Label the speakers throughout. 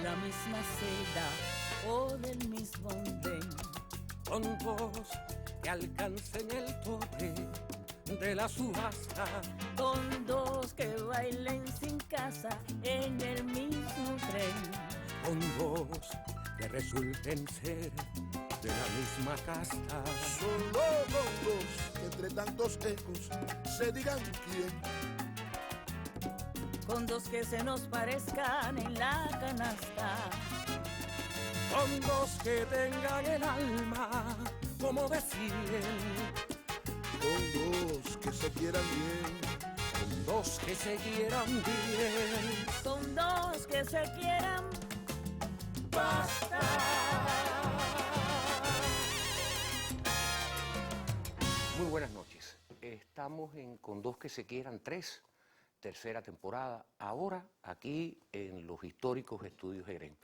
Speaker 1: la misma celda o del mismo andén.
Speaker 2: Con dos que alcancen el tope de la subasta,
Speaker 1: Con dos que bailen sin casa en el mismo tren.
Speaker 2: con dos que resulten ser de la misma casta.
Speaker 3: Solo con dos que entre tantos ecos se digan quién.
Speaker 1: Con dos que se nos parezcan en la canasta.
Speaker 2: Con dos que tengan el alma como de 100.
Speaker 3: Con dos que se quieran bien.
Speaker 2: Con dos que se quieran bien.
Speaker 1: Con dos que se quieran
Speaker 2: Basta. Muy buenas noches. Estamos Con dos que se quieran tres, tercera temporada, ahora aquí en los históricos estudios EGREN.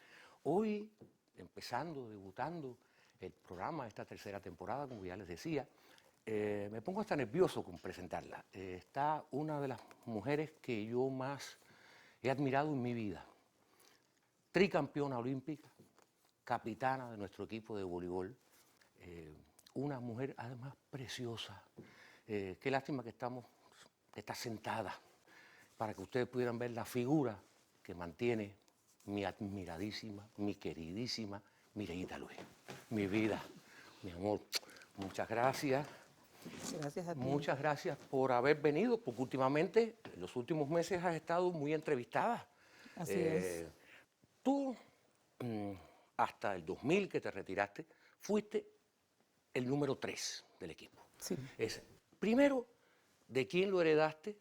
Speaker 2: Hoy, debutando el programa de esta tercera temporada, como ya les decía, me pongo hasta nervioso con presentarla. Está una de las mujeres que yo más he admirado en mi vida. Tricampeona olímpica, capitana de nuestro equipo de voleibol, una mujer además preciosa. Qué lástima que está sentada, para que ustedes pudieran ver la figura que mantiene mi admiradísima, mi queridísima Mireita Luis. Mi vida, mi amor, muchas gracias.
Speaker 4: Gracias a ti.
Speaker 2: Muchas gracias por haber venido, porque últimamente, en los últimos meses, has estado muy entrevistada.
Speaker 4: Así es.
Speaker 2: Tú, hasta el 2000 que te retiraste, fuiste el número 3 del equipo.
Speaker 4: Sí.
Speaker 2: Primero, ¿de quién lo heredaste?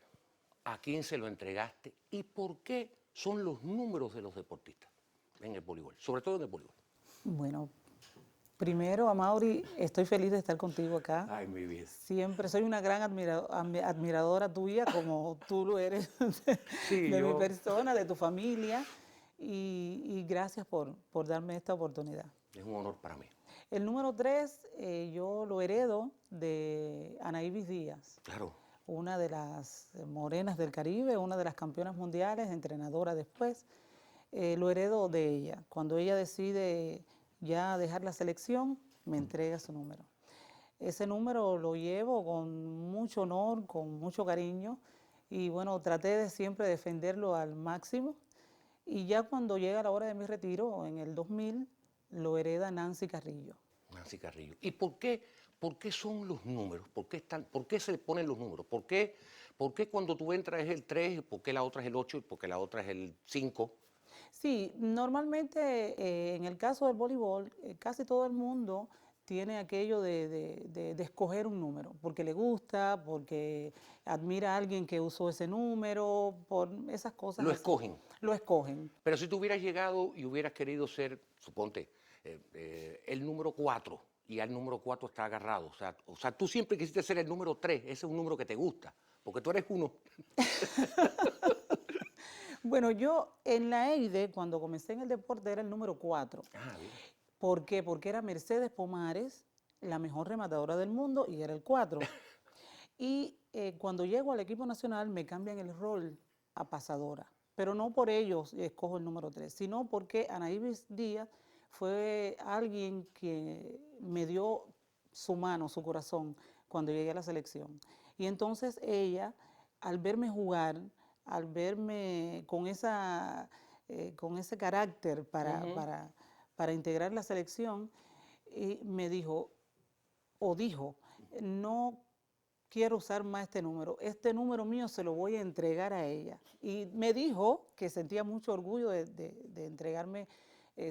Speaker 2: ¿A quién se lo entregaste? ¿Y por qué son los números de los deportistas en el voleibol? Sobre todo en el voleibol.
Speaker 4: Bueno, primero, Amaury, estoy feliz de estar contigo acá.
Speaker 2: Ay, mi vida.
Speaker 4: Siempre soy una gran admiradora tuya, como tú lo eres
Speaker 2: Sí,
Speaker 4: de mi persona, de tu familia. Y gracias por darme esta oportunidad.
Speaker 2: Es un honor para mí.
Speaker 4: El número 3, yo lo heredo de Ana Ibis Díaz.
Speaker 2: Claro.
Speaker 4: Una de las morenas del Caribe, una de las campeonas mundiales, entrenadora después. Lo heredo de ella. Cuando ella decide ya dejar la selección, me entrega su número. Ese número lo llevo con mucho honor, con mucho cariño, y bueno, traté de siempre defenderlo al máximo. Y ya cuando llega la hora de mi retiro, en el 2000, lo hereda Nancy Carrillo.
Speaker 2: Nancy Carrillo. ¿Y por qué son los números? ¿Por qué se le ponen los números? ¿Por qué cuando tú entras es el 3, por qué la otra es el 8 y por qué la otra es el 5?
Speaker 4: Sí, normalmente en el caso del voleibol, casi todo el mundo tiene aquello de escoger un número, porque le gusta, porque admira a alguien que usó ese número, por esas cosas.
Speaker 2: Lo
Speaker 4: así.
Speaker 2: escogen.
Speaker 4: Lo escogen.
Speaker 2: Pero si tú hubieras llegado y hubieras querido ser, suponte, el número 4, y ya el número 4 está agarrado, o sea, tú siempre quisiste ser el número 3, ese es un número que te gusta, porque tú eres uno.
Speaker 4: Bueno, yo en la EIDE, cuando comencé en el deporte, era el número 4.
Speaker 2: Ah, bien.
Speaker 4: ¿Por qué? Porque era Mercedes Pomares, la mejor rematadora del mundo, y era el 4. Y cuando llego al equipo nacional me cambian el rol a pasadora. Pero no por ello escojo el número 3, sino porque Ana Ibis Díaz fue alguien que me dio su mano, su corazón, cuando llegué a la selección. Y entonces ella, al verme jugar, al verme con ese carácter para integrar la selección, me dijo, no quiero usar más este número mío se lo voy a entregar a ella. Y me dijo que sentía mucho orgullo de entregarme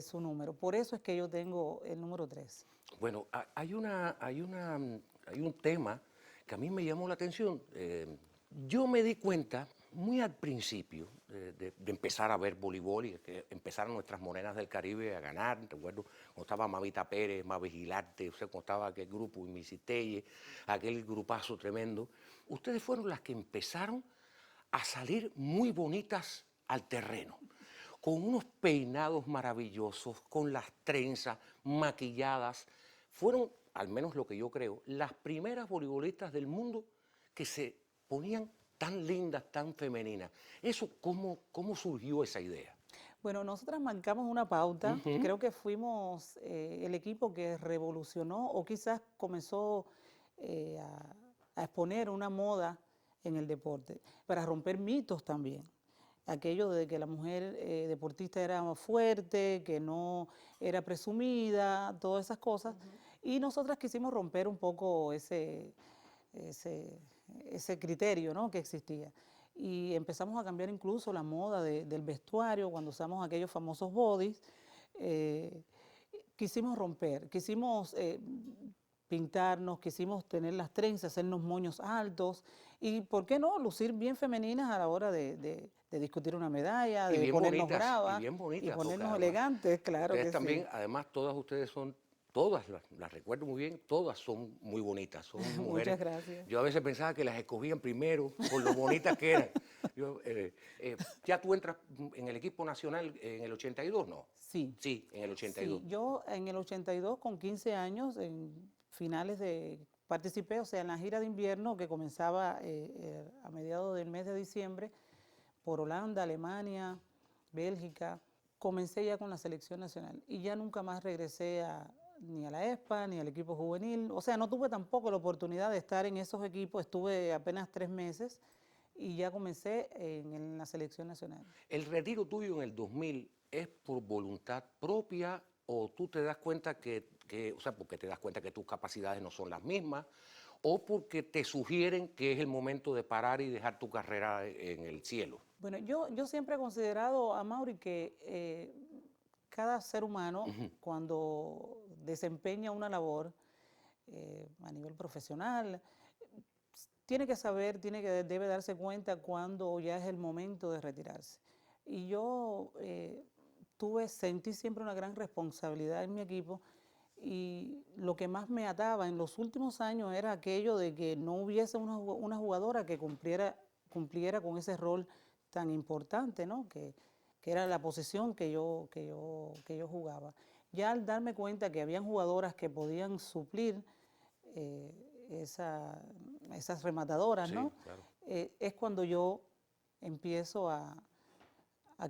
Speaker 4: su número. Por eso es que yo tengo el número 3.
Speaker 2: Bueno, hay un tema que a mí me llamó la atención. Yo me di cuenta muy al principio de empezar a ver voleibol y que empezaron nuestras morenas del Caribe a ganar. Recuerdo cuando estaba Mavita Pérez, Mavi Gilarte, o sea, cuando estaba aquel grupo, y Missy Telle, aquel grupazo tremendo. Ustedes fueron las que empezaron a salir muy bonitas al terreno, con unos peinados maravillosos, con las trenzas maquilladas. Fueron, al menos lo que yo creo, las primeras voleibolistas del mundo que se ponían tan lindas, tan femeninas. ¿Cómo surgió esa idea?
Speaker 4: Bueno, nosotras marcamos una pauta,
Speaker 2: Ujú.
Speaker 4: creo que fuimos el equipo que revolucionó o quizás comenzó a exponer una moda en el deporte, para romper mitos también. Aquello de que la mujer deportista era más fuerte, que no era presumida, todas esas cosas. Y nosotras quisimos romper un poco ese, ese criterio, ¿no?, que existía. Y empezamos a cambiar incluso la moda del vestuario, cuando usamos aquellos famosos bodys. eh, Quisimos romper, quisimos pintarnos, quisimos tener las trenzas, hacernos moños altos y, ¿por qué no?, lucir bien femeninas a la hora de discutir una medalla,
Speaker 2: Y
Speaker 4: de
Speaker 2: bien
Speaker 4: ponernos
Speaker 2: bonitas, y
Speaker 4: bravas
Speaker 2: bien
Speaker 4: y
Speaker 2: bonitas, porque
Speaker 4: ponernos
Speaker 2: además
Speaker 4: elegantes, claro
Speaker 2: ustedes
Speaker 4: que sí.
Speaker 2: también, además todas ustedes son, todas las recuerdo muy bien, todas son muy bonitas, son mujeres.
Speaker 4: Muchas gracias.
Speaker 2: Yo a veces pensaba que las escogían primero por lo bonitas que eran. ¿Ya tú entras en el equipo nacional en el 82? No.
Speaker 4: Sí.
Speaker 2: Sí, en el 82.
Speaker 4: Sí, yo en el 82 con 15 años, en finales participé, o sea, en la gira de invierno que comenzaba a mediados del mes de diciembre por Holanda, Alemania, Bélgica. Comencé ya con la selección nacional y ya nunca más regresé ni a la ESPA ni al equipo juvenil. O sea, no tuve tampoco la oportunidad de estar en esos equipos, estuve apenas 3 meses y ya comencé en la selección nacional.
Speaker 2: ¿El retiro tuyo en el 2000 es por voluntad propia o tú te das cuenta o sea, porque te das cuenta que tus capacidades no son las mismas o porque te sugieren que es el momento de parar y dejar tu carrera en el cielo?
Speaker 4: Bueno, yo siempre he considerado, a Mauri, que cada ser humano, cuando desempeña una labor a nivel profesional, tiene que saber, debe darse cuenta cuando ya es el momento de retirarse. Y yo sentí siempre una gran responsabilidad en mi equipo y lo que más me ataba en los últimos años era aquello de que no hubiese una jugadora que cumpliera con ese rol tan importante, ¿no?, que era la posición que yo jugaba. Ya al darme cuenta que habían jugadoras que podían suplir eh, esas rematadoras,
Speaker 2: Sí,
Speaker 4: ¿no?
Speaker 2: claro.
Speaker 4: Es cuando yo empiezo a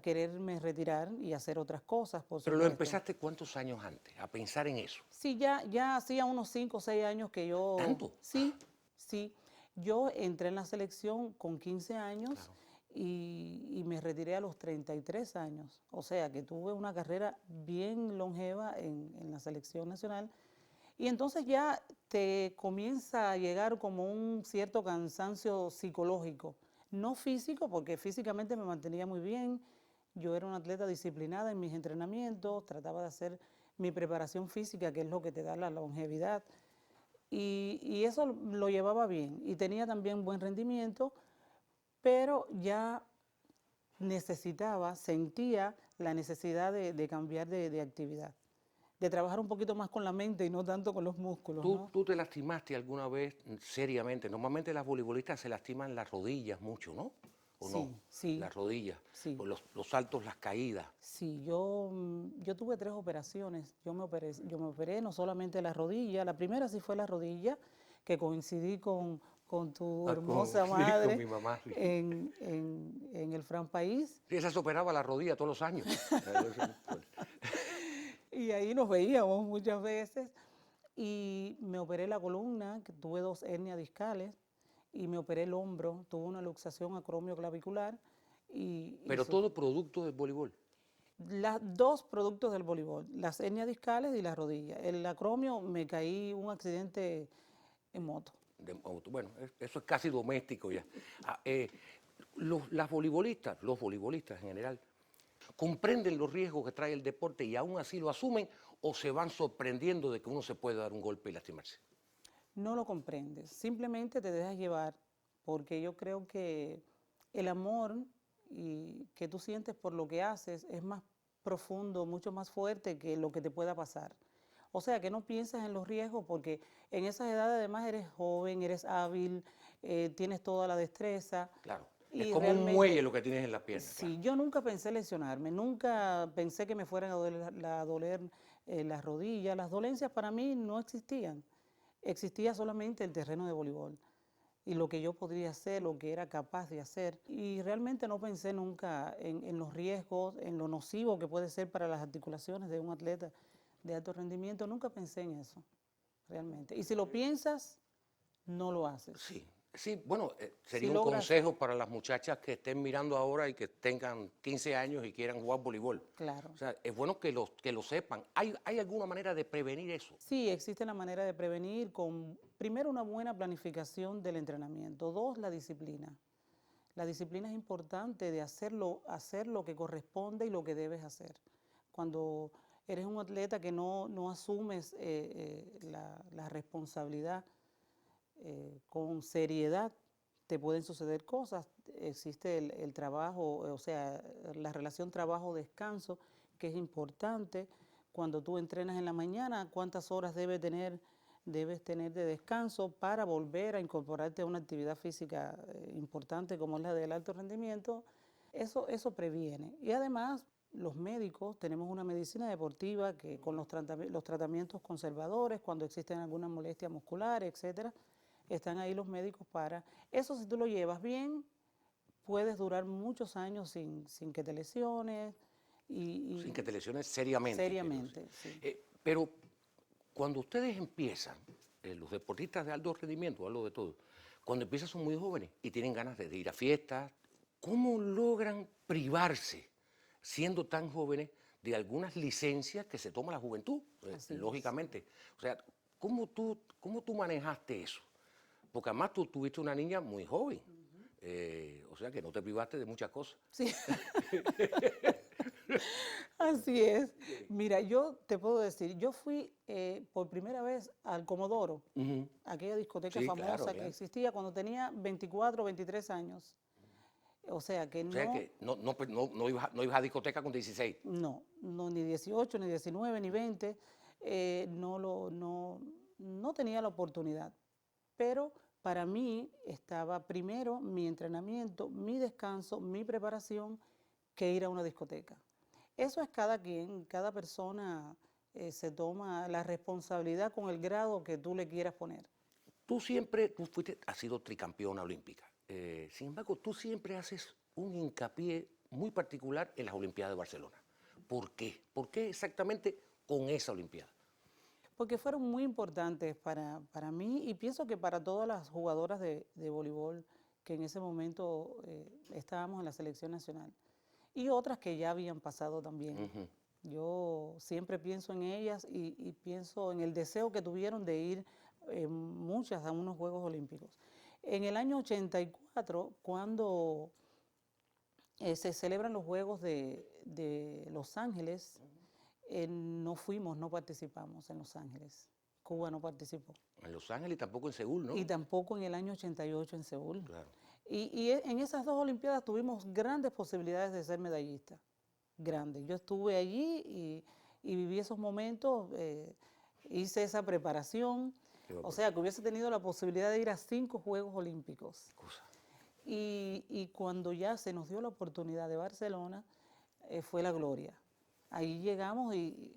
Speaker 4: quererme retirar y hacer otras cosas, por
Speaker 2: Pero lo
Speaker 4: supuesto.
Speaker 2: empezaste ¿cuántos años antes a pensar en eso?
Speaker 4: Sí, ya hacía unos 5 o 6 años que
Speaker 2: ¿Tanto?
Speaker 4: sí, yo entré en la selección con 15 años
Speaker 2: Claro.
Speaker 4: y me retiré a los 33 años. O sea que tuve una carrera bien longeva en la selección nacional. Y entonces ya te comienza a llegar como un cierto cansancio psicológico, no físico, porque físicamente me mantenía muy bien. Yo era una atleta disciplinada en mis entrenamientos, trataba de hacer mi preparación física, que es lo que te da la longevidad. Y eso lo llevaba bien y tenía también buen rendimiento, pero ya sentía la necesidad de cambiar de actividad, de trabajar un poquito más con la mente y no tanto con los músculos, ¿no?
Speaker 2: ¿Tú te lastimaste alguna vez seriamente? Normalmente las voleibolistas se lastiman las rodillas mucho, ¿no? ¿O no?
Speaker 4: Sí,
Speaker 2: Las rodillas,
Speaker 4: sí.
Speaker 2: o los saltos, las caídas.
Speaker 4: Sí, yo tuve 3 operaciones. Yo me operé no solamente la rodilla, la primera sí fue la rodilla, que coincidí con tu hermosa
Speaker 2: Sí, con
Speaker 4: madre
Speaker 2: mi mamá. Sí.
Speaker 4: en el Fran País.
Speaker 2: Sí, esa se operaba la rodilla todos los años.
Speaker 4: Y ahí nos veíamos muchas veces. Y me operé la columna, que tuve 2 hernias discales, y me operé el hombro, tuve una luxación acromioclavicular.
Speaker 2: Pero todo producto del voleibol.
Speaker 4: Los 2 productos del voleibol, las hernias discales y la rodilla. El acromio me caí un accidente en moto.
Speaker 2: Bueno, eso es casi doméstico ya. Los voleibolistas en general, comprenden los riesgos que trae el deporte y aún así lo asumen o se van sorprendiendo de que uno se puede dar un golpe y lastimarse.
Speaker 4: No lo comprendes, simplemente te dejas llevar, porque yo creo que el amor que tú sientes por lo que haces es más profundo, mucho más fuerte que lo que te pueda pasar. O sea, que no piensas en los riesgos porque en esa edad además eres joven, eres hábil, tienes toda la destreza.
Speaker 2: Claro, es
Speaker 4: Y
Speaker 2: como un
Speaker 4: realmente,
Speaker 2: muelle lo que tienes en la pierna.
Speaker 4: sí,
Speaker 2: Claro.
Speaker 4: yo nunca pensé lesionarme, nunca pensé que me fueran a doler las rodillas. Las dolencias para mí no existían, existía solamente el terreno de voleibol. y lo que yo podría hacer, lo que era capaz de hacer. Y realmente no pensé nunca en los riesgos, en lo nocivo que puede ser para las articulaciones de un atleta de alto rendimiento. Nunca pensé en eso, realmente. Y si lo piensas, no lo haces.
Speaker 2: Sí, sí, bueno,
Speaker 4: Si
Speaker 2: sería un
Speaker 4: logras,
Speaker 2: consejo para las muchachas que estén mirando ahora y que tengan 15 años y quieran jugar voleibol.
Speaker 4: claro.
Speaker 2: O sea, es bueno que lo sepan. ¿Hay alguna manera de prevenir eso?
Speaker 4: Sí, existe la manera de prevenir con, primero, una buena planificación del entrenamiento. Dos, la disciplina. La disciplina es importante de hacer lo que corresponde y lo que debes hacer. Cuando eres un atleta que no asumes la responsabilidad con seriedad, te pueden suceder cosas. Existe el trabajo, o sea, la relación trabajo-descanso, que es importante. Cuando tú entrenas en la mañana, ¿cuántas horas debes tener de descanso para volver a incorporarte a una actividad física importante como es la del alto rendimiento? Eso previene. Y además, los médicos tenemos una medicina deportiva que con los tratamientos conservadores, cuando existen algunas molestias musculares, etcétera, están ahí los médicos para... Eso, si tú lo llevas bien, puedes durar muchos años sin que te lesiones
Speaker 2: Sin que te lesiones seriamente.
Speaker 4: seriamente. Sí.
Speaker 2: Pero cuando ustedes empiezan, los deportistas de alto rendimiento, hablo de todo, cuando empiezan son muy jóvenes y tienen ganas de ir a fiestas, ¿cómo logran privarse, siendo tan jóvenes, de algunas licencias que se toma la juventud?
Speaker 4: Así es.
Speaker 2: Lógicamente. O sea, ¿cómo tú manejaste eso? Porque además tú tuviste una niña muy joven, o sea que no te privaste de muchas cosas.
Speaker 4: Sí. Así es. Mira, yo te puedo decir, yo fui por primera vez al Comodoro,
Speaker 2: Ujú.
Speaker 4: aquella discoteca
Speaker 2: Sí,
Speaker 4: famosa
Speaker 2: claro,
Speaker 4: que
Speaker 2: claro.
Speaker 4: existía cuando tenía 24 o 23 años. O sea que
Speaker 2: O sea que no ibas a discoteca con 16.
Speaker 4: no, ni 18, ni 19, ni 20, no tenía la oportunidad. Pero para mí estaba primero mi entrenamiento, mi descanso, mi preparación, que ir a una discoteca. Eso es cada quien, cada persona se toma la responsabilidad con el grado que tú le quieras poner.
Speaker 2: Has sido tricampeona olímpica. Sin embargo, tú siempre haces un hincapié muy particular en las Olimpiadas de Barcelona. ¿Por qué? ¿Por qué exactamente con esa Olimpiada?
Speaker 4: Porque fueron muy importantes para mí y pienso que para todas las jugadoras de voleibol que en ese momento estábamos en la selección nacional y otras que ya habían pasado también.
Speaker 2: Ujú.
Speaker 4: Yo siempre pienso en ellas y pienso en el deseo que tuvieron de ir muchas a unos Juegos Olímpicos. En el año 84, cuando se celebran los Juegos de Los Ángeles, no participamos en Los Ángeles. Cuba no participó.
Speaker 2: En Los Ángeles y tampoco en Seúl, ¿no?
Speaker 4: Y tampoco en el año 88 en Seúl.
Speaker 2: Claro.
Speaker 4: Y en esas dos Olimpiadas tuvimos grandes posibilidades de ser medallistas. Grandes. Yo estuve allí y viví esos momentos, hice esa preparación. O sea, que hubiese tenido la posibilidad de ir a 5 Juegos Olímpicos.
Speaker 2: Cosa.
Speaker 4: Y cuando ya se nos dio la oportunidad de Barcelona, fue la gloria. Ahí llegamos y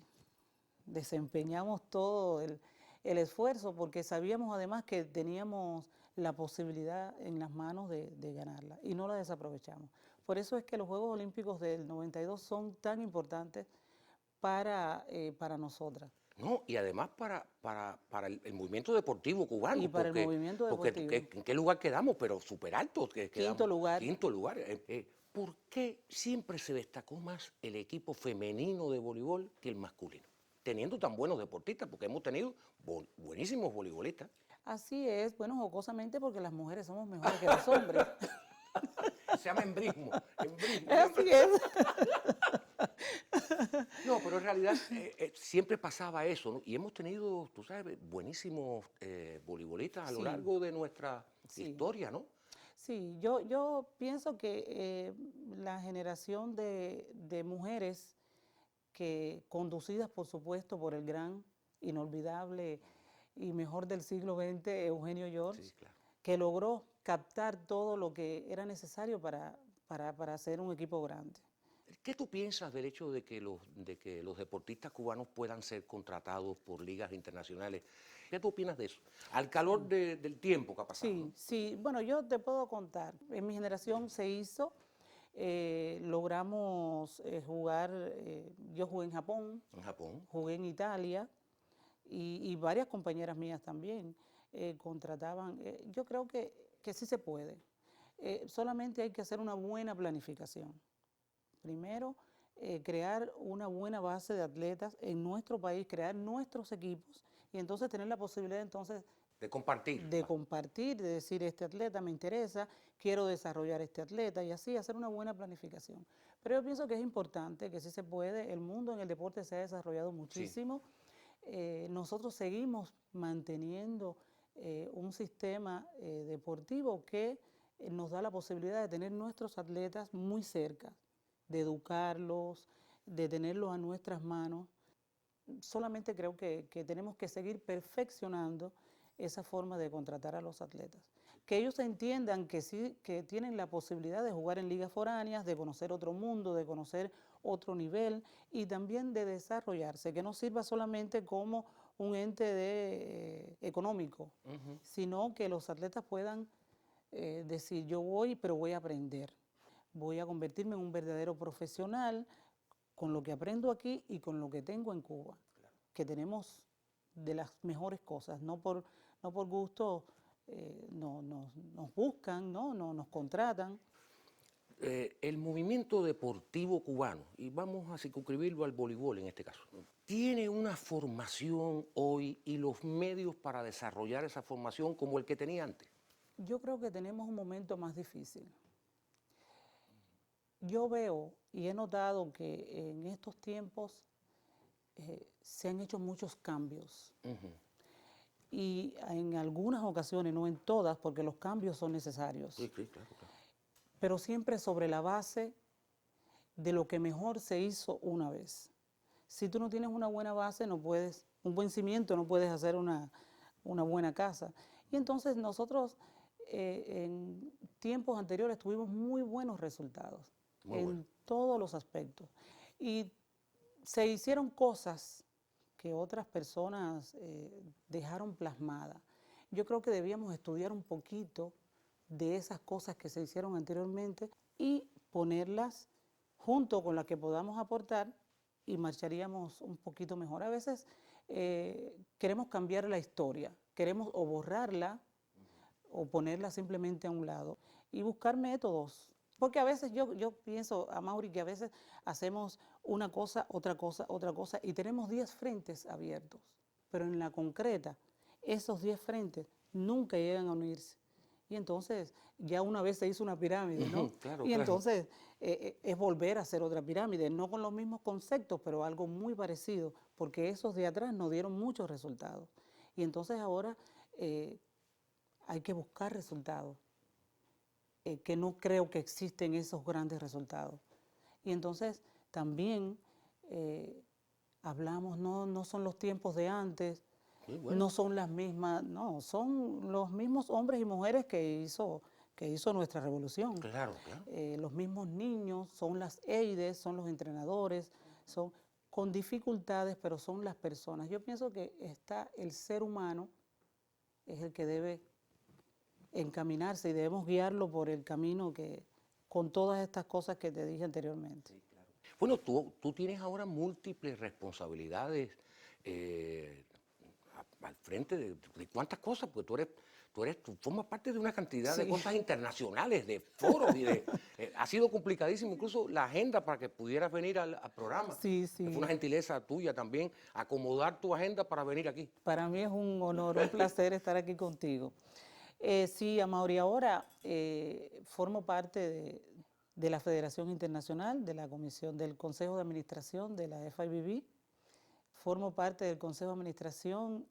Speaker 4: desempeñamos todo el esfuerzo porque sabíamos además que teníamos la posibilidad en las manos de ganarla y no la desaprovechamos. Por eso es que los Juegos Olímpicos del 92 son tan importantes para nosotras.
Speaker 2: No, y además para el movimiento deportivo cubano.
Speaker 4: Y para el movimiento deportivo.
Speaker 2: Porque ¿en qué lugar quedamos? Pero súper alto.
Speaker 4: Quinto lugar.
Speaker 2: Quinto lugar. ¿Por qué siempre se destacó más el equipo femenino de voleibol que el masculino? Teniendo tan buenos deportistas, porque hemos tenido buenísimos voleibolistas.
Speaker 4: Así es, bueno, jocosamente porque las mujeres somos mejores que los hombres.
Speaker 2: Se llama embrismo.
Speaker 4: Así es.
Speaker 2: No, pero en realidad siempre pasaba eso, ¿no? Y hemos tenido, tú sabes, buenísimos voleibolistas a lo
Speaker 4: Sí.
Speaker 2: largo de nuestra
Speaker 4: Sí.
Speaker 2: historia, ¿no?
Speaker 4: Sí, yo pienso que la generación de mujeres que conducidas, por supuesto, por el gran, inolvidable y mejor del siglo XX, Eugenio George,
Speaker 2: Sí, claro.
Speaker 4: que logró captar todo lo que era necesario para hacer un equipo grande.
Speaker 2: ¿Qué tú piensas del hecho de que los deportistas cubanos puedan ser contratados por ligas internacionales? ¿Qué tú opinas de eso? Al calor del tiempo que ha pasado, ¿no?
Speaker 4: Sí, sí. Bueno, yo te puedo contar. En mi generación se hizo, logramos jugar, yo jugué en Japón,
Speaker 2: En Japón.
Speaker 4: jugué en Italia y varias compañeras mías también contrataban. Yo creo que sí se puede. Solamente hay que hacer una buena planificación. Primero, crear una buena base de atletas en nuestro país, crear nuestros equipos y entonces tener la posibilidad entonces
Speaker 2: De compartir.
Speaker 4: de compartir, de decir este atleta me interesa, quiero desarrollar este atleta y así hacer una buena planificación. Pero yo pienso que es importante, que sí se puede, el mundo en el deporte se ha desarrollado muchísimo. Nosotros seguimos manteniendo un sistema deportivo que nos da la posibilidad de tener nuestros atletas muy cerca, de educarlos, de tenerlos a nuestras manos. Solamente creo que tenemos que seguir perfeccionando esa forma de contratar a los atletas. Que ellos entiendan que sí, que tienen la posibilidad de jugar en ligas foráneas, de conocer otro mundo, de conocer otro nivel y también de desarrollarse, que no sirva solamente como un ente económico, sino que los atletas puedan decir, yo voy, pero voy a aprender. Voy a convertirme en un verdadero profesional con lo que aprendo aquí y con lo que tengo en Cuba, que tenemos de las mejores cosas, no por gusto nos buscan, ¿no? Nos contratan.
Speaker 2: El movimiento deportivo cubano, y vamos a circunscribirlo al voleibol en este caso, tiene una formación hoy y los medios para desarrollar esa formación como el que tenía antes.
Speaker 4: Yo creo que tenemos un momento más difícil. Yo veo y he notado que en estos tiempos se han hecho muchos cambios. Y en algunas ocasiones, no en todas, porque los cambios son necesarios.
Speaker 2: Sí, sí, claro, claro.
Speaker 4: Pero siempre sobre la base de lo que mejor se hizo una vez. Si tú no tienes una buena base, no puedes, un buen cimiento, no puedes hacer una buena casa. Y entonces nosotros en tiempos anteriores tuvimos muy buenos resultados en todos los aspectos. Y se hicieron cosas que otras personas dejaron plasmadas. Yo creo que debíamos estudiar un poquito de esas cosas que se hicieron anteriormente y ponerlas junto con las que podamos aportar y marcharíamos un poquito mejor. A veces queremos cambiar la historia, queremos o borrarla o ponerla simplemente a un lado y buscar métodos. Porque a veces yo pienso, Amaury, que a veces hacemos una cosa, otra cosa, y tenemos 10 frentes abiertos. Pero en la concreta, esos 10 frentes nunca llegan a unirse. Y entonces ya una vez se hizo una pirámide, ¿no?
Speaker 2: Claro,
Speaker 4: y entonces es volver a hacer otra pirámide, no con los mismos conceptos, pero algo muy parecido, porque esos de atrás nos dieron muchos resultados. Y entonces ahora hay que buscar resultados. Que no creo que existen esos grandes resultados. Y entonces también hablamos, no son los tiempos de antes, no son las mismas, no, son los mismos hombres y mujeres que hizo nuestra revolución.
Speaker 2: Claro, claro.
Speaker 4: Los mismos niños, son las EIDES, son los entrenadores, son con dificultades, pero son las personas. Yo pienso que está el ser humano, es el que debe encaminarse y debemos guiarlo por el camino que con todas estas cosas que te dije anteriormente. Sí,
Speaker 2: claro. Bueno, tú tienes ahora múltiples responsabilidades al frente de cuántas cosas, porque tú formas parte de una cantidad de cosas internacionales, de foros, y ha sido complicadísimo incluso la agenda para que pudieras venir al programa.
Speaker 4: Sí, sí.
Speaker 2: Fue una gentileza tuya también acomodar tu agenda para venir aquí.
Speaker 4: Para mí es un honor, un placer estar aquí contigo. Sí, Amaury, ahora formo parte de la Federación Internacional, de la Comisión del Consejo de Administración de la FIVB. Formo parte del Consejo de Administración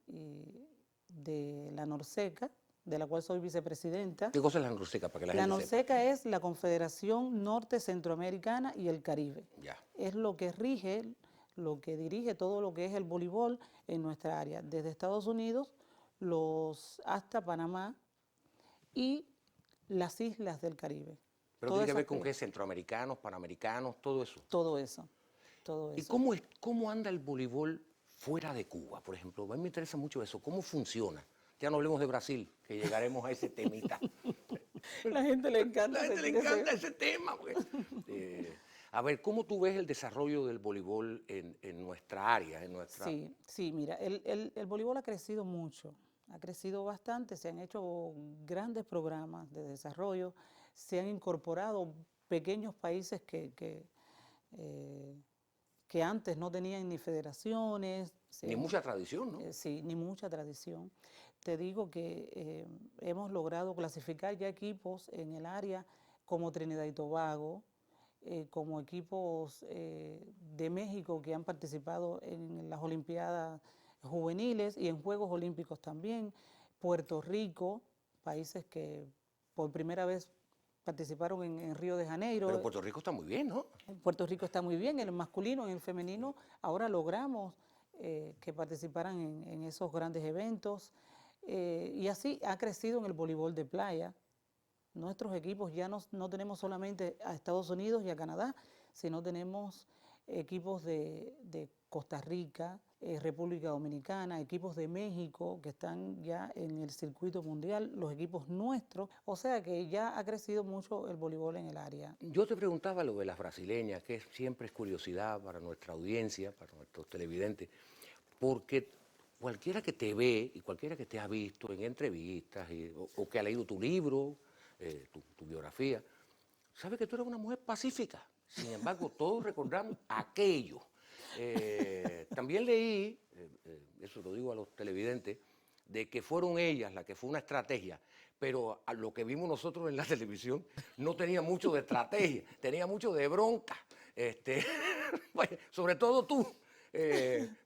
Speaker 4: de la Norseca, de la cual soy vicepresidenta.
Speaker 2: ¿Qué cosa es la Norseca? Para que la gente
Speaker 4: Norseca
Speaker 2: sepa.
Speaker 4: es la Confederación Norte Centroamericana y el Caribe.
Speaker 2: Ya.
Speaker 4: Es lo que rige, lo que dirige todo lo que es el voleibol en nuestra área, desde Estados Unidos hasta Panamá y las islas del Caribe.
Speaker 2: Pero
Speaker 4: toda
Speaker 2: tiene que
Speaker 4: esa
Speaker 2: ver con qué,
Speaker 4: experiencia.
Speaker 2: centroamericanos, panamericanos, todo eso.
Speaker 4: Todo eso, todo
Speaker 2: ¿Y
Speaker 4: eso.
Speaker 2: cómo anda el voleibol fuera de Cuba, por ejemplo? A mí me interesa mucho eso. ¿Cómo funciona? Ya no hablemos de Brasil, que llegaremos a ese temita.
Speaker 4: La gente le
Speaker 2: A
Speaker 4: encanta
Speaker 2: la gente le
Speaker 4: sentir ese-
Speaker 2: encanta ese tema. Pues. A ver, ¿cómo tú ves el desarrollo del voleibol en nuestra área, en nuestra...
Speaker 4: Sí, sí, mira, el voleibol ha crecido mucho, ha crecido bastante, se han hecho grandes programas de desarrollo, se han incorporado pequeños países eh, que antes no tenían ni federaciones,
Speaker 2: Ni mucha tradición, ¿no?
Speaker 4: sí, ni mucha tradición. Te digo que hemos logrado clasificar ya equipos en el área como Trinidad y Tobago, como equipos de México que han participado en las Olimpiadas juveniles y en Juegos Olímpicos también, Puerto Rico, países que por primera vez participaron en Río de Janeiro.
Speaker 2: Pero Puerto Rico está muy bien, ¿no?
Speaker 4: En Puerto Rico está muy bien, en el masculino, en el femenino, ahora logramos que participaran en esos grandes eventos y así ha crecido en el voleibol de playa. Nuestros equipos ya no tenemos solamente a Estados Unidos y a Canadá, sino tenemos equipos de Costa Rica, República Dominicana, equipos de México que están ya en el circuito mundial, los equipos nuestros, o sea que ya ha crecido mucho el voleibol en el área.
Speaker 2: Yo te preguntaba lo de las brasileñas, que siempre es curiosidad para nuestra audiencia, para nuestros televidentes, porque cualquiera que te ve y cualquiera que te ha visto en entrevistas o que ha leído tu libro, tu biografía, sabe que tú eres una mujer pacífica. Sin embargo, todos recordamos aquello. También leí, eso lo digo a los televidentes, de que fueron ellas las que fue una estrategia, pero a lo que vimos nosotros en la televisión no tenía mucho de estrategia, tenía mucho de bronca. Bueno, sobre todo tú,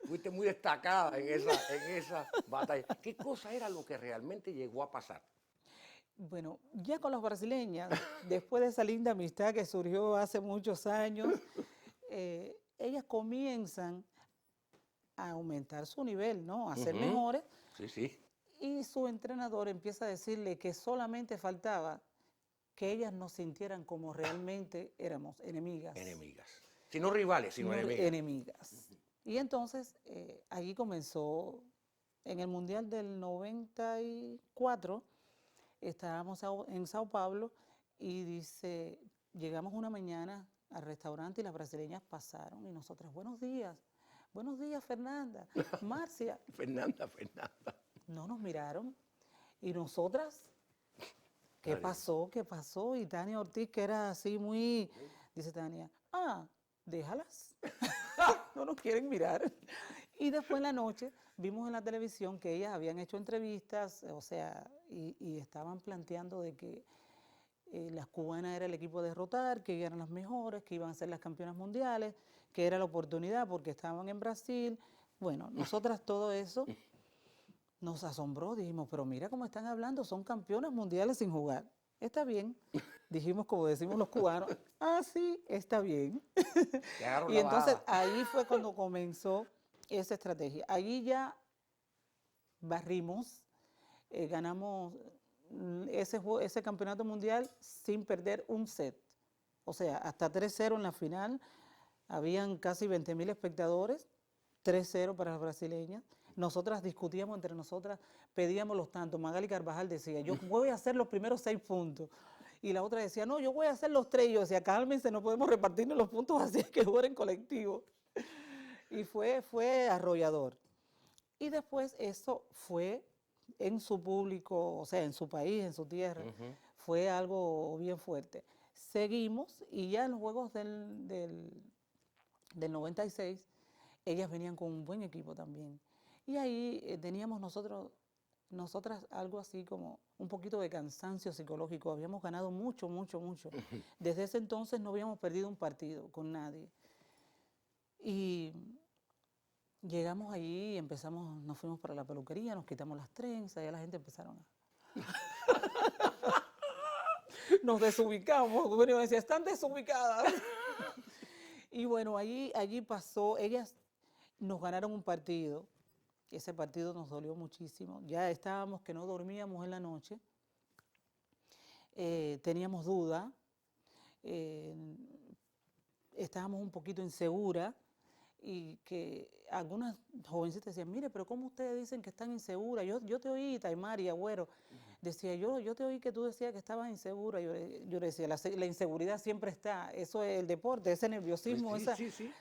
Speaker 2: fuiste muy destacada en esa batalla. ¿Qué cosa era lo que realmente llegó a pasar?
Speaker 4: Bueno, ya con las brasileñas, después de esa linda amistad que surgió hace muchos años, ellas comienzan a aumentar su nivel, ¿no? A ser mejores.
Speaker 2: Sí, sí.
Speaker 4: Y su entrenador empieza a decirle que solamente faltaba que ellas nos sintieran como realmente éramos enemigas.
Speaker 2: Enemigas. Si no rivales, sino
Speaker 4: No
Speaker 2: enemigas.
Speaker 4: enemigas. Y entonces allí comenzó, en el Mundial del 94, estábamos en Sao Paulo y dice, llegamos una mañana al restaurante y las brasileñas pasaron y nosotras, buenos días Fernanda, Marcia.
Speaker 2: Fernanda.
Speaker 4: No nos miraron y nosotras, ¿qué
Speaker 2: Dale.
Speaker 4: pasó? ¿Qué pasó? Y Tania Ortiz, que era así muy, dice Tania, déjalas, no nos quieren mirar. Y después en la noche vimos en la televisión que ellas habían hecho entrevistas, o sea, y estaban planteando de que las cubanas era el equipo a derrotar, que ellas eran las mejores, que iban a ser las campeonas mundiales, que era la oportunidad porque estaban en Brasil. Bueno, nosotras todo eso nos asombró, dijimos, pero mira cómo están hablando, son campeonas mundiales sin jugar. Está bien, dijimos como decimos los cubanos, sí, está bien.
Speaker 2: Quedaron
Speaker 4: Y entonces
Speaker 2: lavadas.
Speaker 4: ahí fue cuando comenzó esa estrategia. Allí ya barrimos, ganamos ese campeonato mundial sin perder un set. O sea, hasta 3-0 en la final, habían casi 20.000 espectadores, 3-0 para las brasileñas. Nosotras discutíamos entre nosotras, pedíamos los tantos. Magali Carvajal decía, yo voy a hacer los primeros 6 puntos. Y la otra decía, no, yo voy a hacer los 3. Y yo decía, cálmense, no podemos repartirnos los puntos así, es que jugar en colectivo. Y fue arrollador. Y después eso fue en su público, o sea, en su país, en su tierra, fue algo bien fuerte. Seguimos y ya en los Juegos del 96, ellas venían con un buen equipo también. Y ahí teníamos nosotras algo así como un poquito de cansancio psicológico. Habíamos ganado mucho. Desde ese entonces no habíamos perdido un partido con nadie. Y llegamos allí y nos fuimos para la peluquería, nos quitamos las trenzas, ya la gente empezaron nos desubicamos, bueno, yo decía, están desubicadas. Y bueno, allí pasó, ellas nos ganaron un partido, ese partido nos dolió muchísimo, ya estábamos que no dormíamos en la noche, teníamos duda, eh, estábamos un poquito inseguras y que algunas jovencitas decían, mire, pero ¿cómo ustedes dicen que están inseguras? Yo te oí, Taimar y Agüero, decía, yo te oí que tú decías que estabas insegura. Yo le decía, la inseguridad siempre está, eso es el deporte, ese nerviosismo,
Speaker 2: Sí.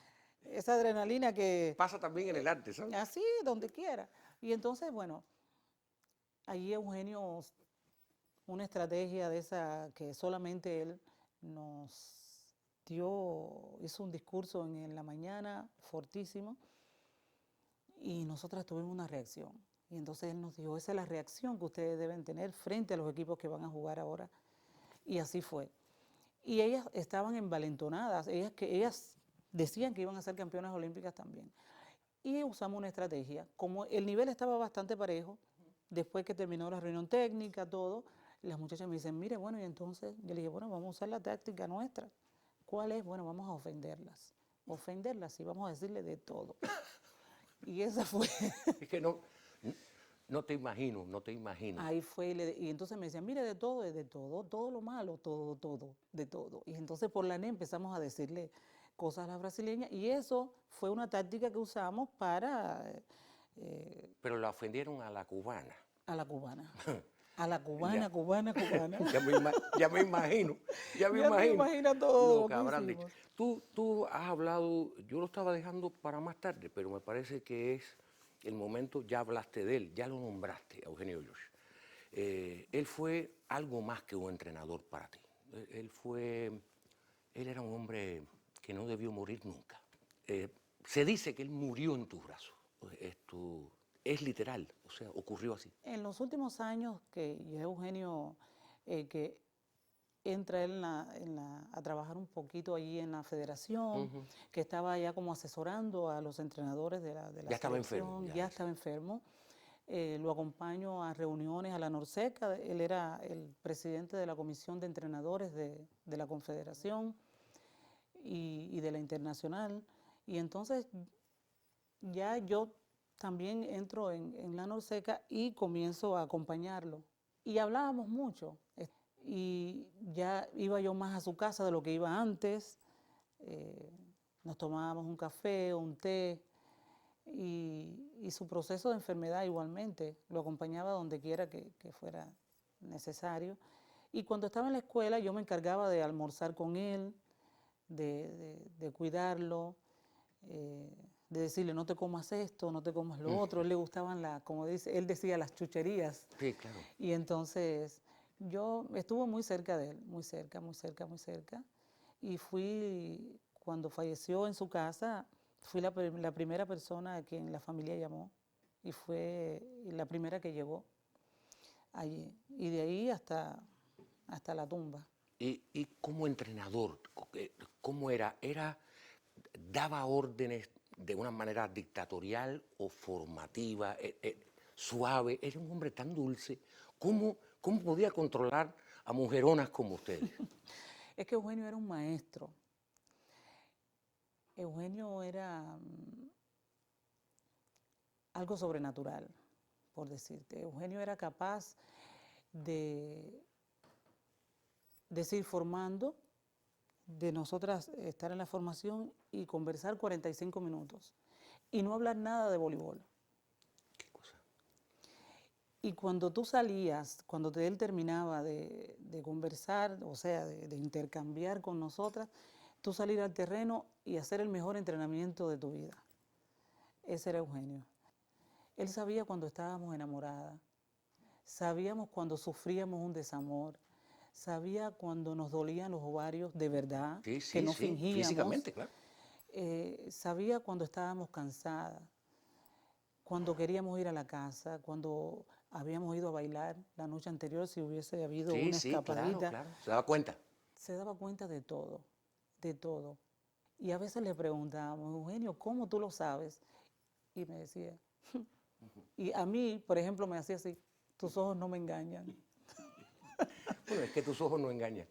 Speaker 4: esa adrenalina que...
Speaker 2: Pasa también en el arte, ¿sabes?
Speaker 4: Así, donde quiera. Y entonces, bueno, allí Eugenio, una estrategia de esa que solamente él nos hizo un discurso en la mañana fortísimo y nosotras tuvimos una reacción. Y entonces él nos dijo, esa es la reacción que ustedes deben tener frente a los equipos que van a jugar ahora. Y así fue. Y ellas estaban envalentonadas, ellas decían que iban a ser campeonas olímpicas también. Y usamos una estrategia. Como el nivel estaba bastante parejo, después que terminó la reunión técnica, todo, las muchachas me dicen, mire, bueno, y entonces yo le dije, bueno, vamos a usar la táctica nuestra. ¿Cuál es? Bueno, vamos a ofenderlas y vamos a decirle de todo. Y esa fue...
Speaker 2: Es que no te imagino.
Speaker 4: Ahí fue, y entonces me decían, mire, de todo, todo lo malo, todo, de todo. Y entonces por la NE empezamos a decirle cosas a las brasileñas y eso fue una táctica que usamos para...
Speaker 2: Pero la ofendieron a la cubana.
Speaker 4: A la cubana. A la cubana,
Speaker 2: Ya.
Speaker 4: cubana.
Speaker 2: Ya me imagino.
Speaker 4: Ya te imaginas todo
Speaker 2: lo que habrán
Speaker 4: hicimos.
Speaker 2: dicho. Tú has hablado, yo lo estaba dejando para más tarde, pero me parece que es el momento, ya hablaste de él, ya lo nombraste, Eugenio Josh. Él fue algo más que un entrenador para ti. Él era un hombre que no debió morir nunca. Se dice que él murió en tus brazos. Esto es literal, o sea, ocurrió así.
Speaker 4: En los últimos años que ya Eugenio, que entra él a trabajar un poquito allí en la federación, que estaba ya como asesorando a los entrenadores de la
Speaker 2: Ya estaba enfermo.
Speaker 4: selección, ya estaba enfermo. Lo acompaño a reuniones a la Norseca, él era el presidente de la comisión de entrenadores de la Confederación y de la Internacional. Y entonces ya yo también entro en la Norseca y comienzo a acompañarlo. Y hablábamos mucho. Y ya iba yo más a su casa de lo que iba antes. Nos tomábamos un café o un té. Y su proceso de enfermedad igualmente lo acompañaba donde quiera que fuera necesario. Y cuando estaba en la escuela yo me encargaba de almorzar con él, de cuidarlo, de decirle no te comas esto, no te comas lo otro. A él le gustaban, como dice, él decía, las chucherías.
Speaker 2: Sí, claro.
Speaker 4: Y entonces yo estuve muy cerca de él, muy cerca. Y cuando falleció en su casa, fui la primera persona a quien la familia llamó y fue la primera que llegó allí. Y de ahí hasta la tumba.
Speaker 2: Y como entrenador, ¿cómo era? ¿Daba órdenes de una manera dictatorial o formativa, suave? Era un hombre tan dulce. ¿Cómo podía controlar a mujeronas como ustedes?
Speaker 4: Es que Eugenio era un maestro. Eugenio era algo sobrenatural, por decirte. Eugenio era capaz de seguir formando, de nosotras estar en la formación y conversar 45 minutos y no hablar nada de voleibol.
Speaker 2: ¿Qué cosa?
Speaker 4: Y cuando tú salías, cuando él terminaba de conversar, o sea, de intercambiar con nosotras, tú salir al terreno y hacer el mejor entrenamiento de tu vida. Ese era Eugenio. Él sabía cuando estábamos enamoradas, sabíamos cuando sufríamos un desamor, sabía cuando nos dolían los ovarios de verdad, que no fingíamos.
Speaker 2: Físicamente, claro.
Speaker 4: Sabía cuando estábamos cansadas, cuando queríamos ir a la casa, cuando habíamos ido a bailar la noche anterior, si hubiese habido una escapadita.
Speaker 2: Claro. ¿Se daba cuenta?
Speaker 4: Se daba cuenta de todo. Y a veces le preguntábamos, Eugenio, ¿cómo tú lo sabes? Y me decía, y a mí, por ejemplo, me hacía así, tus ojos no me engañan.
Speaker 2: Bueno, es que tus ojos no engañan.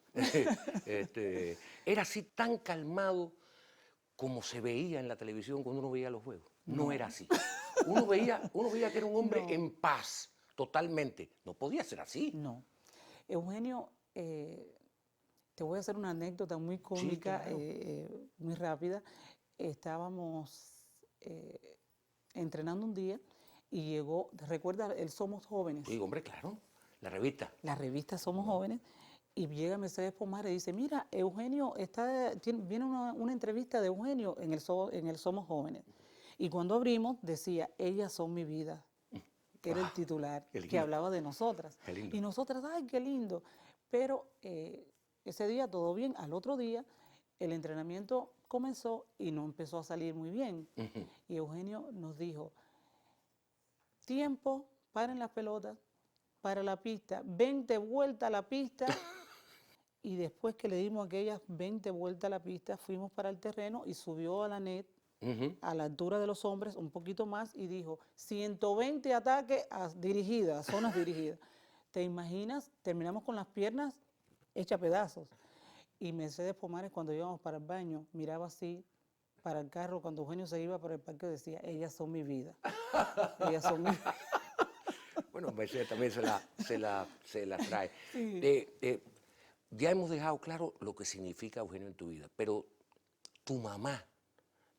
Speaker 2: Era así tan calmado como se veía en la televisión cuando uno veía los juegos. No era así. Uno veía que era un hombre en paz, totalmente. No podía ser así.
Speaker 4: No. Eugenio Te voy a hacer una anécdota muy cómica,
Speaker 2: claro.
Speaker 4: muy rápida. Estábamos entrenando un día y llegó, ¿recuerdas el Somos Jóvenes?
Speaker 2: Sí, hombre, claro. La revista.
Speaker 4: La revista Somos Jóvenes, y llega Mercedes Pomar y dice, mira, Eugenio, viene una entrevista de Eugenio en el Somos Jóvenes. Y cuando abrimos decía, ellas son mi vida. Era el titular
Speaker 2: qué lindo.
Speaker 4: que hablaba de nosotras.
Speaker 2: Qué lindo.
Speaker 4: Y nosotras, ay, qué lindo. Pero ese día todo bien. Al otro día el entrenamiento comenzó y no empezó a salir muy bien. Y Eugenio nos dijo, tiempo, paren las pelotas, para la pista, 20 vueltas a la pista. Y después que le dimos aquellas 20 vueltas a la pista, fuimos para el terreno y subió a la net, a la altura de los hombres, un poquito más, y dijo, 120 ataques dirigidas, zonas dirigidas. ¿Te imaginas? Terminamos con las piernas hechas pedazos. Y Mercedes Pomares, cuando íbamos para el baño, miraba así para el carro, cuando Eugenio se iba para el parque, decía, ellas son mi vida. Ellas son mi vida.
Speaker 2: Bueno, Mercedes también se la trae.
Speaker 4: Sí.
Speaker 2: Ya hemos dejado claro lo que significa Eugenio en tu vida, pero tu mamá,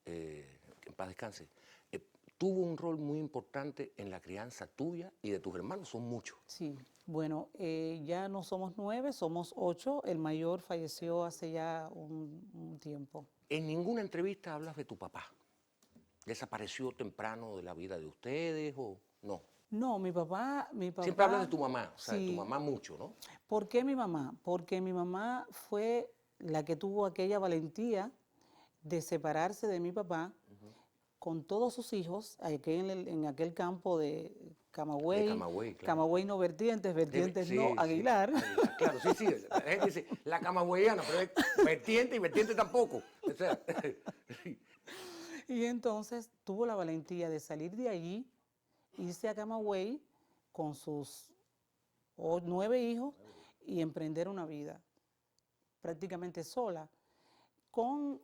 Speaker 2: que en paz descanse, tuvo un rol muy importante en la crianza tuya y de tus hermanos, son muchos.
Speaker 4: Sí, bueno, ya no somos 9, somos 8. El mayor falleció hace ya un tiempo.
Speaker 2: En ninguna entrevista hablas de tu papá. ¿Desapareció temprano de la vida de ustedes o no?
Speaker 4: No, mi papá...
Speaker 2: Siempre hablas de tu mamá, o sea, de tu
Speaker 4: sí.
Speaker 2: mamá mucho, ¿no?
Speaker 4: ¿Por qué mi mamá? Porque mi mamá fue la que tuvo aquella valentía de separarse de mi papá con todos sus hijos, aquí en aquel campo de Camagüey.
Speaker 2: De Camagüey, claro.
Speaker 4: Camagüey no vertientes, vertientes
Speaker 2: Sí,
Speaker 4: no,
Speaker 2: sí,
Speaker 4: Aguilar.
Speaker 2: claro, sí. La gente dice la camagüeyana, pero es vertiente y vertiente tampoco. O sea,
Speaker 4: Y entonces tuvo la valentía de salir de allí, irse a Camagüey con sus 9 hijos y emprender una vida prácticamente sola, con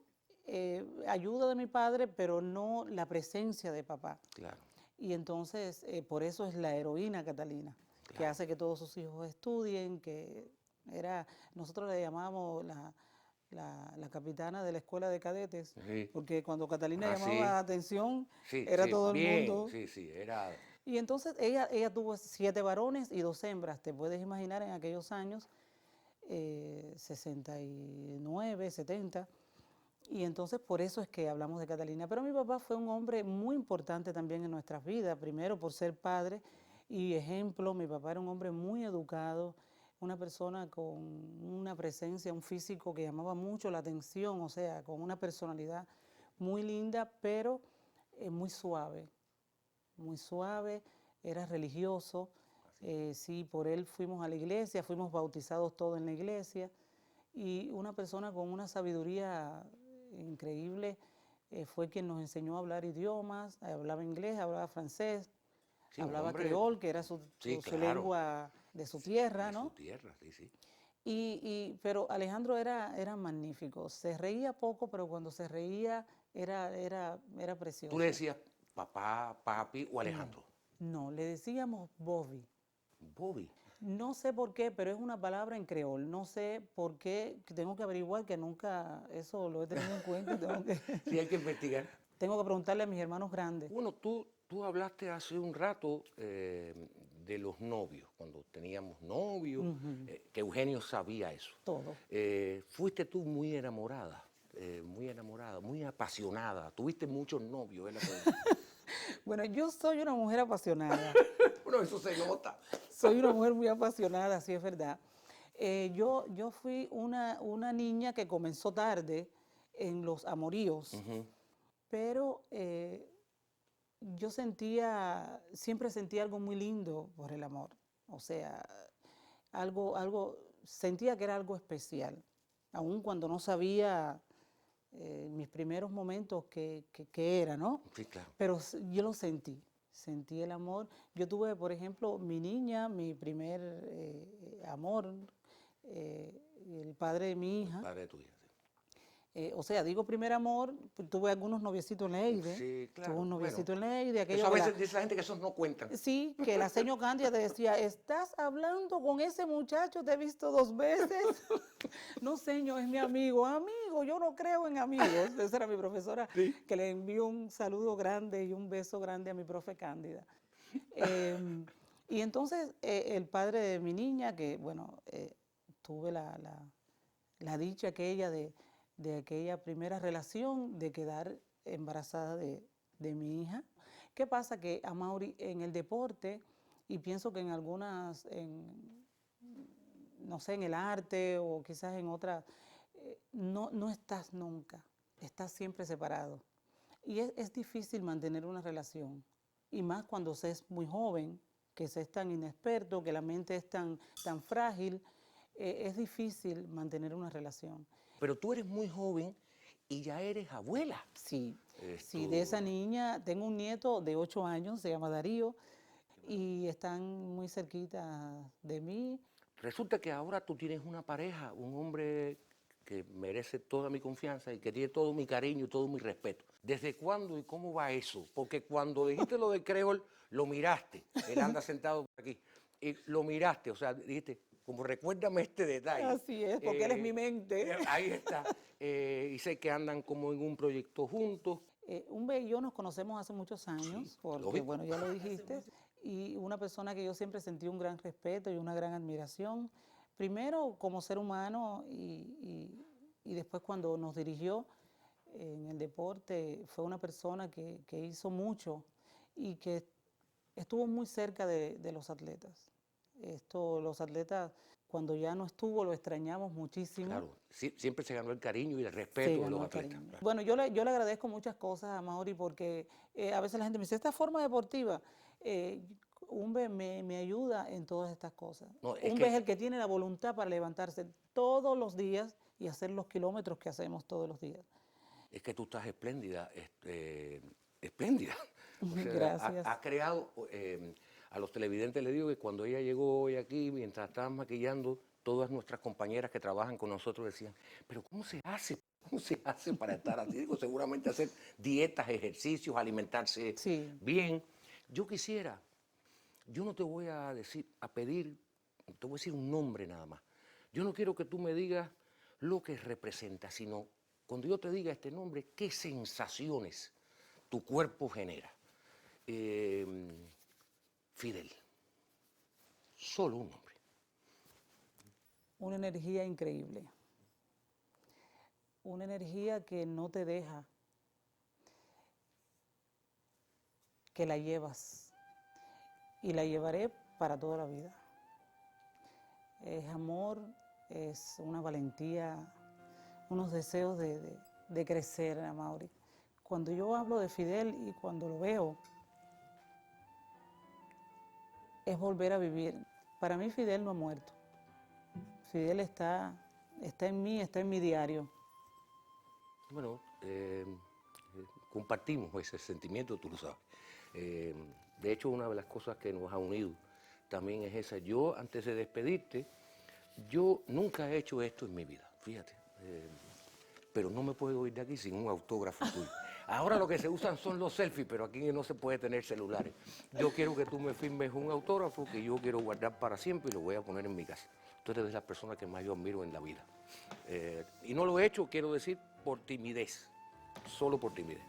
Speaker 4: ayuda de mi padre, pero no la presencia de papá.
Speaker 2: claro.
Speaker 4: Y entonces, por eso es la heroína Catalina, que hace que todos sus hijos estudien, nosotros le llamábamos la capitana de la escuela de cadetes,
Speaker 2: Sí.
Speaker 4: porque cuando Catalina
Speaker 2: Ah,
Speaker 4: llamaba
Speaker 2: sí.
Speaker 4: la atención,
Speaker 2: Sí,
Speaker 4: era
Speaker 2: sí,
Speaker 4: todo
Speaker 2: bien,
Speaker 4: el mundo.
Speaker 2: Sí, era...
Speaker 4: Y entonces ella tuvo 7 varones y 2 hembras, te puedes imaginar en aquellos años, 69, 70, y entonces por eso es que hablamos de Catalina. Pero mi papá fue un hombre muy importante también en nuestras vidas, primero por ser padre y ejemplo. Mi papá era un hombre muy educado, una persona con una presencia, un físico que llamaba mucho la atención, o sea, con una personalidad muy linda, pero muy suave, era religioso. Sí, por él fuimos a la iglesia, fuimos bautizados todos en la iglesia, y una persona con una sabiduría increíble. Fue quien nos enseñó a hablar idiomas, hablaba inglés, hablaba francés,
Speaker 2: Sí,
Speaker 4: hablaba
Speaker 2: hombre,
Speaker 4: creol, que era su
Speaker 2: claro.
Speaker 4: lengua de su tierra,
Speaker 2: de
Speaker 4: ¿no?
Speaker 2: su tierra, sí.
Speaker 4: Pero Alejandro era magnífico, se reía poco, pero cuando se reía era precioso.
Speaker 2: ¿Tú le decías papá, papi o Alejandro?
Speaker 4: No, le decíamos Bobby.
Speaker 2: Bobby.
Speaker 4: No sé por qué, pero es una palabra en creol. No sé por qué, tengo que averiguar, que nunca eso lo he tenido en cuenta.
Speaker 2: Sí, hay que investigar.
Speaker 4: Tengo que preguntarle a mis hermanos grandes.
Speaker 2: Bueno, tú hablaste hace un rato de los novios, cuando teníamos novios, que Eugenio sabía eso.
Speaker 4: Todo.
Speaker 2: Fuiste tú muy enamorada, muy apasionada. Tuviste muchos novios, ¿verdad?
Speaker 4: Bueno, yo soy una mujer apasionada.
Speaker 2: Bueno, eso se nota.
Speaker 4: Soy una mujer muy apasionada, sí es verdad. Yo fui una niña que comenzó tarde en los amoríos, pero yo siempre sentí algo muy lindo por el amor. O sea, sentía que era algo especial, aun cuando no sabía en mis primeros momentos qué era, ¿no?
Speaker 2: Sí, claro.
Speaker 4: Pero yo lo sentí el amor. Yo tuve, por ejemplo, mi niña, mi primer amor, el padre de mi hija.
Speaker 2: El padre de tu hija, sí.
Speaker 4: O sea, digo primer amor, pues, tuve algunos noviecitos en Leide.
Speaker 2: Sí, claro.
Speaker 4: Tuve un noviecito
Speaker 2: Bueno,
Speaker 4: en Leide.
Speaker 2: eso
Speaker 4: Aquello
Speaker 2: a
Speaker 4: que
Speaker 2: veces dice la gente que esos no cuentan.
Speaker 4: sí, que la señora Candia te decía, ¿estás hablando con ese muchacho? Te he visto 2 veces. No, señor, es mi amigo. Amigo, yo no creo en amigos. Esa era mi profesora, que le envió un saludo grande y un beso grande a mi profe Cándida. Y entonces el padre de mi niña, que bueno, tuve la dicha aquella de aquella primera relación, de quedar embarazada de mi hija. ¿Qué pasa? Que Amaury en el deporte, y pienso que en algunas, no sé, en el arte o quizás en otras, no estás nunca, estás siempre separado. Y es difícil mantener una relación, y más cuando se es muy joven, que se es tan inexperto, que la mente es tan frágil, es difícil mantener una relación.
Speaker 2: Pero tú eres muy joven y ya eres abuela.
Speaker 4: Sí, sí,
Speaker 2: Esto-
Speaker 4: de esa niña, tengo un nieto de 8 años, se llama Darío, y están muy cerquita de mí.
Speaker 2: Resulta que ahora tú tienes una pareja, un hombre que merece toda mi confianza y que tiene todo mi cariño y todo mi respeto. ¿Desde cuándo y cómo va eso? Porque cuando dijiste lo del creol, lo miraste. Él anda sentado por aquí. Y lo miraste, o sea, dijiste, como recuérdame este detalle.
Speaker 4: Así es, porque él es mi mente.
Speaker 2: Ahí está. Y sé que andan como en un proyecto juntos.
Speaker 4: Umbe y yo nos conocemos hace muchos años, porque
Speaker 2: lógico.
Speaker 4: bueno, ya lo dijiste, y una persona que yo siempre sentí un gran respeto y una gran admiración, primero como ser humano y después cuando nos dirigió en el deporte, fue una persona que hizo mucho y que estuvo muy cerca de los atletas. Los atletas, cuando ya no estuvo, lo extrañamos muchísimo.
Speaker 2: Claro, siempre se ganó el cariño y el
Speaker 4: Se
Speaker 2: respeto de los
Speaker 4: ganó el
Speaker 2: atletas.
Speaker 4: cariño.
Speaker 2: Claro.
Speaker 4: Bueno, yo le agradezco muchas cosas a Mauri porque a veces la gente me dice, esta forma deportiva, Umbe me ayuda en todas estas cosas.
Speaker 2: No, es
Speaker 4: Umbe
Speaker 2: que-
Speaker 4: es el que tiene la voluntad para levantarse todos los días y hacer los kilómetros que hacemos todos los días.
Speaker 2: Es que tú estás espléndida, espléndida. O sea,
Speaker 4: Gracias.
Speaker 2: ha creado, a los televidentes les digo que cuando ella llegó hoy aquí, mientras estaban maquillando, todas nuestras compañeras que trabajan con nosotros decían, pero ¿cómo se hace? ¿Cómo se hace para estar así? Digo, seguramente hacer dietas, ejercicios, alimentarse
Speaker 4: Sí.
Speaker 2: bien. Yo quisiera, yo no te voy a decir, a pedir, te voy a decir un nombre nada más. Yo no quiero que tú me digas lo que representa, sino cuando yo te diga este nombre, qué sensaciones tu cuerpo genera. Fidel. Solo un nombre.
Speaker 4: Una energía increíble. Una energía que no te deja, que la llevas y la llevaré para toda la vida. Es amor, es una valentía, unos deseos de crecer, Amaury. Cuando yo hablo de Fidel y cuando lo veo, es volver a vivir. Para mí Fidel no ha muerto. Fidel está en mí, está en mi diario.
Speaker 2: Bueno, compartimos ese sentimiento, tú lo sabes. De hecho, una de las cosas que nos ha unido también es esa. Yo, antes de despedirte, yo nunca he hecho esto en mi vida, fíjate. Pero no me puedo ir de aquí sin un autógrafo tuyo. Ahora lo que se usan son los selfies, pero aquí no se puede tener celulares. Yo quiero que tú me firmes un autógrafo que yo quiero guardar para siempre y lo voy a poner en mi casa. Tú eres de las personas que más yo admiro en la vida. Y no lo he hecho, quiero decir, por timidez, solo por timidez.